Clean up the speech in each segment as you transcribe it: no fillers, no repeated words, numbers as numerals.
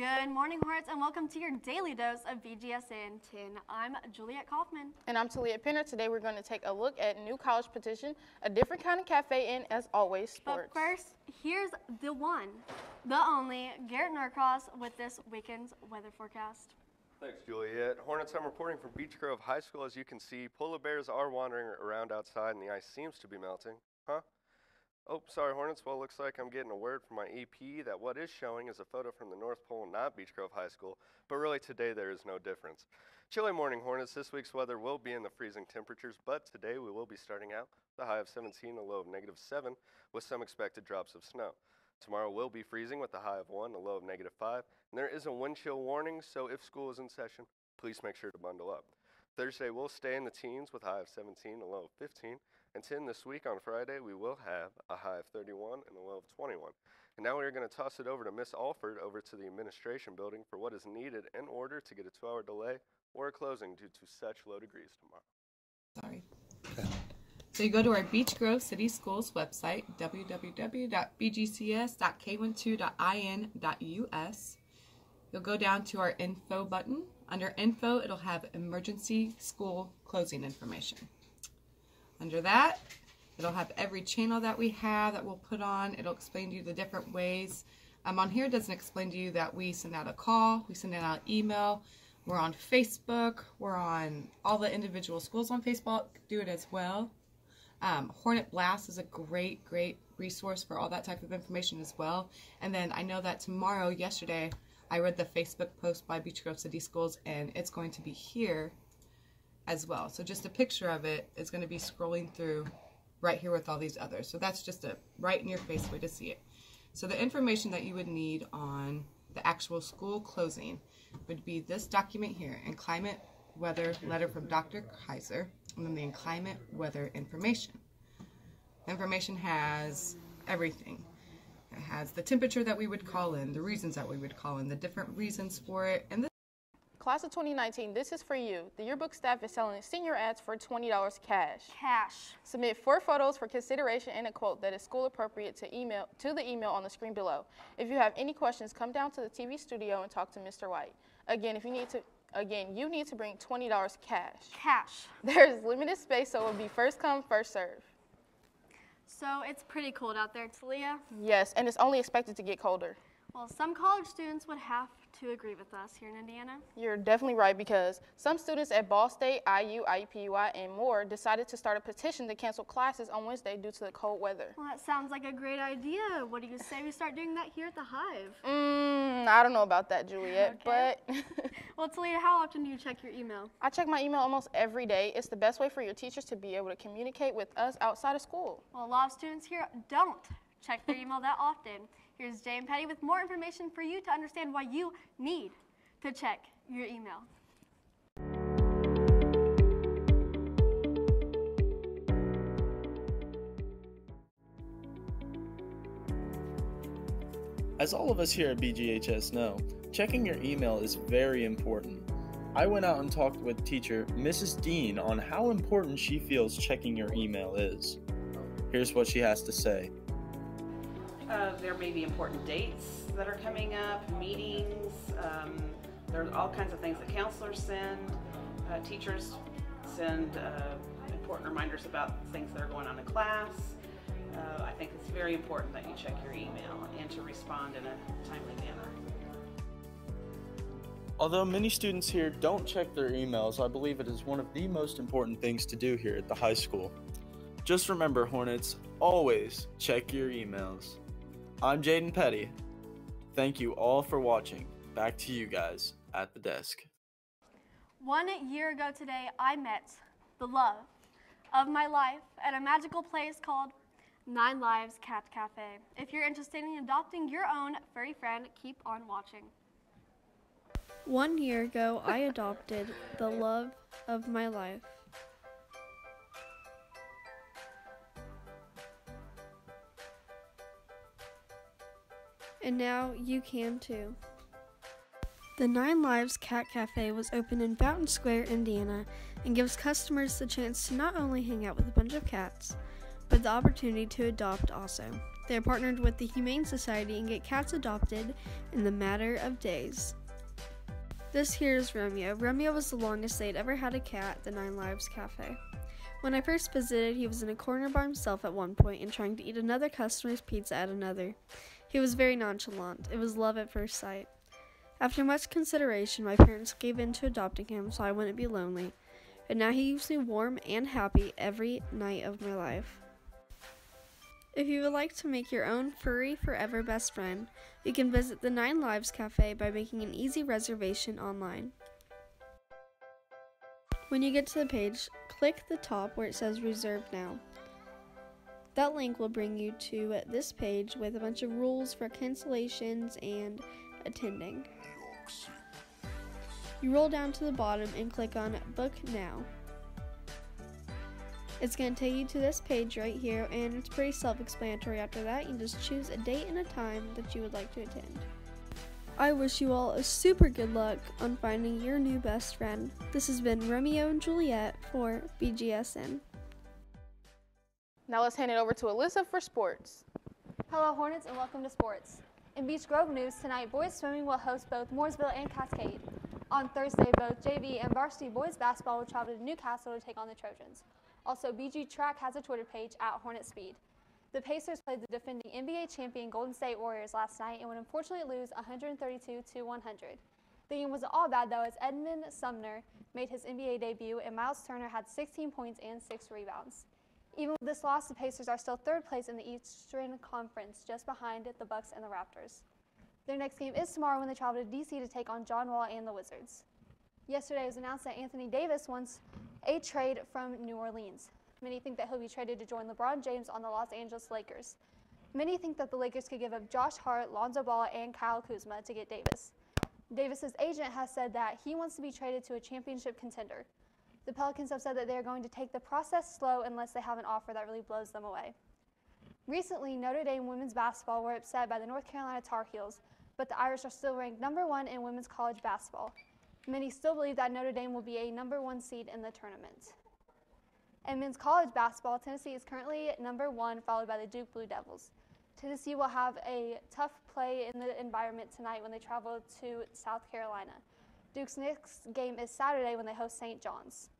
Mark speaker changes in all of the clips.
Speaker 1: Good morning, Hornets, and welcome to your daily dose of Bgsn 10. I'm Juliet Kaufman.
Speaker 2: And I'm Talia Penner. Today we're going to take a look at new college petition, a different kind of cafe, and as always, sports.
Speaker 1: But first, here's the one, the only, Garrett Norcross with this weekend's weather forecast.
Speaker 3: Thanks, Juliet. Hornets, I'm reporting from Beech Grove High School. As you can see, polar bears are wandering around outside and the ice seems to be melting. Huh? Oh, sorry, Hornets. Well, looks like I'm getting a word from my EP that what is showing is a photo from the North Pole, not Beech Grove High School, but really today there is no difference. Chilly morning, Hornets. This week's weather will be in the freezing temperatures, but today we will be starting out with a high of 17, a low of -7, with some expected drops of snow. Tomorrow will be freezing with a high of 1, a low of -5, and there is a wind chill warning, so if school is in session, please make sure to bundle up. Thursday will stay in the teens with a high of 17, a low of 15, and 10 this week on Friday, we will have a high of 31 and a low of 21. And now we're going to toss it over to Miss Alford over to the administration building for what is needed in order to get a 2-hour delay or a closing due to such low degrees tomorrow.
Speaker 4: Sorry. So you go to our Beech Grove City Schools website, www.bgcs.k12.in.us. You'll go down to our info button. Under info, it'll have emergency school closing information. Under that, it'll have every channel that we have that we'll put on. It'll explain to you the different ways. On here, it doesn't explain to you that we send out a call, we send out an email, we're on Facebook, we're on all the individual schools on Facebook, do it as well. Hornet Blast is a great resource for all that type of information as well. And then I know that yesterday, I read the Facebook post by Beech Grove City Schools, and it's going to be here as well. So just a picture of it is going to be scrolling through right here with all these others. So that's just a right in your face way to see it. So the information that you would need on the actual school closing would be this document here, Inclement Weather Letter from Dr. Kaiser, and then the Inclement Weather Information. The information has everything. It has the temperature that we would call in, the reasons that we would call in, the different reasons for it, and
Speaker 2: Class of 2019, this is for you. The yearbook staff is selling senior ads for $20 cash. Submit 4 photos for consideration and a quote that is school appropriate to the email on the screen below. If you have any questions, come down to the TV studio and talk to Mr. White. Again, you need to bring $20 cash. There's limited space, so it will be first come, first serve.
Speaker 1: So it's pretty cold out there, Talia.
Speaker 2: Yes, and it's only expected to get colder.
Speaker 1: Well, some college students would have to agree with us here in Indiana.
Speaker 2: You're definitely right, because some students at Ball State, IU, IUPUI, and more decided to start a petition to cancel classes on Wednesday due to the cold weather.
Speaker 1: Well, that sounds like a great idea. What do you say we start doing that here at the Hive?
Speaker 2: I don't know about that, Juliet,
Speaker 1: okay.
Speaker 2: But...
Speaker 1: Well, Talia, how often do you check your email?
Speaker 2: I check my email almost every day. It's the best way for your teachers to be able to communicate with us outside of school.
Speaker 1: Well, a lot of students here don't check their email that often. Here's Jay and Petty with more information for you to understand why you need to check your email.
Speaker 5: As all of us here at BGHS know, checking your email is very important. I went out and talked with teacher Mrs. Dean on how important she feels checking your email is. Here's what she has to say.
Speaker 6: There may be important dates that are coming up, meetings, there's all kinds of things that counselors send, teachers send important reminders about things that are going on in class. I think it's very important that you check your email and to respond in a timely manner.
Speaker 5: Although many students here don't check their emails, I believe it is one of the most important things to do here at the high school. Just remember, Hornets, always check your emails. I'm Jaden Petty. Thank you all for watching. Back to you guys at the desk.
Speaker 1: 1 year ago today, I met the love of my life at a magical place called 9 Lives Cat Cafe. If you're interested in adopting your own furry friend, keep on watching. 1 year ago, I adopted the love of my life. And now you can too. The 9 Lives Cat Cafe was opened in Fountain Square, Indiana, and gives customers the chance to not only hang out with a bunch of cats, but the opportunity to adopt also. They are partnered with the Humane Society and get cats adopted in the matter of days. This here is Romeo. Romeo was the longest they'd ever had a cat at the 9 Lives Cafe. When I first visited, he was in a corner by himself at one point and trying to eat another customer's pizza at another. He was very nonchalant. It was love at first sight. After much consideration, my parents gave in to adopting him so I wouldn't be lonely, and now he keeps me warm and happy every night of my life. If you would like to make your own furry forever best friend, you can visit the 9 Lives Cafe by making an easy reservation online. When you get to the page, click the top where it says Reserve Now. That link will bring you to this page with a bunch of rules for cancellations and attending. You roll down to the bottom and click on Book Now. It's going to take you to this page right here, and it's pretty self-explanatory. After that, you just choose a date and a time that you would like to attend. I wish you all a super good luck on finding your new best friend. This has been Romeo and Juliet for Bgsn.
Speaker 2: Now let's hand it over to Alyssa for sports.
Speaker 7: Hello Hornets and welcome to sports. In Beach Grove news tonight, boys swimming will host both Mooresville and Cascade. On Thursday, both JV and varsity boys basketball will travel to Newcastle to take on the Trojans. Also, BG Track has a Twitter page at Hornet Speed. The Pacers played the defending NBA champion Golden State Warriors last night and would unfortunately lose 132-100. The game wasn't all bad though, as Edmund Sumner made his NBA debut and Miles Turner had 16 points and 6 rebounds. Even with this loss, the Pacers are still third place in the Eastern Conference, just behind the Bucks and the Raptors. Their next game is tomorrow when they travel to DC to take on John Wall and the Wizards. Yesterday it was announced that Anthony Davis wants a trade from New Orleans. Many think that he'll be traded to join LeBron James on the Los Angeles Lakers. Many think that the Lakers could give up Josh Hart, Lonzo Ball, and Kyle Kuzma to get Davis. Davis's agent has said that he wants to be traded to a championship contender. The Pelicans have said that they are going to take the process slow unless they have an offer that really blows them away. Recently, Notre Dame women's basketball were upset by the North Carolina Tar Heels, but the Irish are still ranked #1 in women's college basketball. Many still believe that Notre Dame will be a #1 seed in the tournament. In men's college basketball, Tennessee is currently #1, followed by the Duke Blue Devils. Tennessee will have a tough play in the environment tonight when they travel to South Carolina. Duke's next game is Saturday when they host St. John's.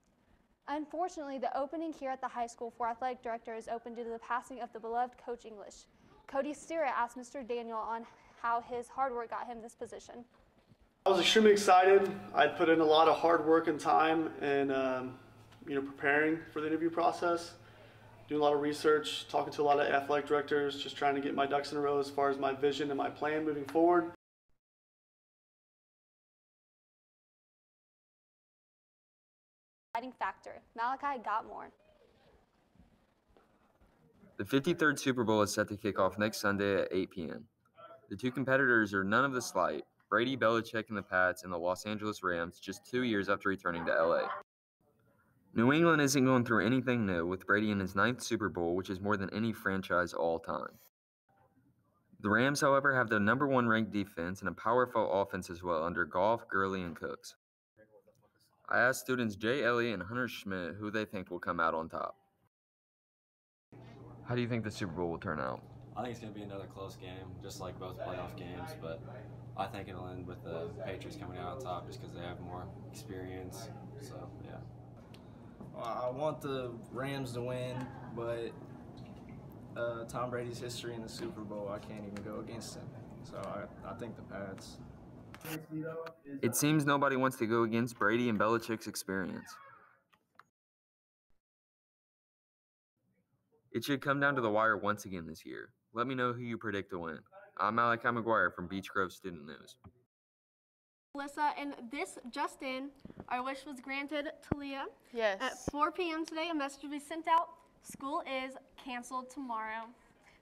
Speaker 7: Unfortunately, the opening here at the high school for athletic director is open due to the passing of the beloved Coach English. Cody Steera asked Mr. Daniel on how his hard work got him this position.
Speaker 8: I was extremely excited. I'd put in a lot of hard work and time and preparing for the interview process, doing a lot of research, talking to a lot of athletic directors, just trying to get my ducks in a row as far as my vision and my plan moving forward.
Speaker 7: Factor. Malachi got more.
Speaker 9: The 53rd Super Bowl is set to kick off next Sunday at 8 p.m. The two competitors are none of the slight, Brady Belichick and the Pats and the Los Angeles Rams, just 2 years after returning to LA. New England isn't going through anything new, with Brady in his 9th Super Bowl, which is more than any franchise all time. The Rams, however, have the #1 ranked defense and a powerful offense as well under Goff, Gurley, and Cooks. I asked students Jay Elliott and Hunter Schmidt who they think will come out on top. How do you think the Super Bowl will turn out?
Speaker 10: I think it's going to be another close game, just like both playoff games, but I think it'll end with the Patriots coming out on top just because they have more experience. So, yeah.
Speaker 11: Well, I want the Rams to win, but Tom Brady's history in the Super Bowl, I can't even go against him. So I think the Pats.
Speaker 9: It seems nobody wants to go against Brady and Belichick's experience. It should come down to the wire once again this year. Let me know who you predict to win. I'm Malachi McGuire from Beach Grove Student News.
Speaker 1: Alyssa, and this just in, our wish was granted to Leah.
Speaker 2: Yes.
Speaker 1: At 4 p.m. today, a message will be sent out. School is canceled tomorrow.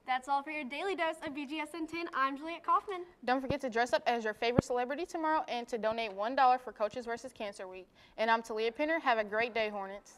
Speaker 1: That's all for your daily dose of BGSN 10. I'm Juliet Kaufman.
Speaker 2: Don't forget to dress up as your favorite celebrity tomorrow and to donate $1 for Coaches vs. Cancer Week. And I'm Talia Penner. Have a great day, Hornets.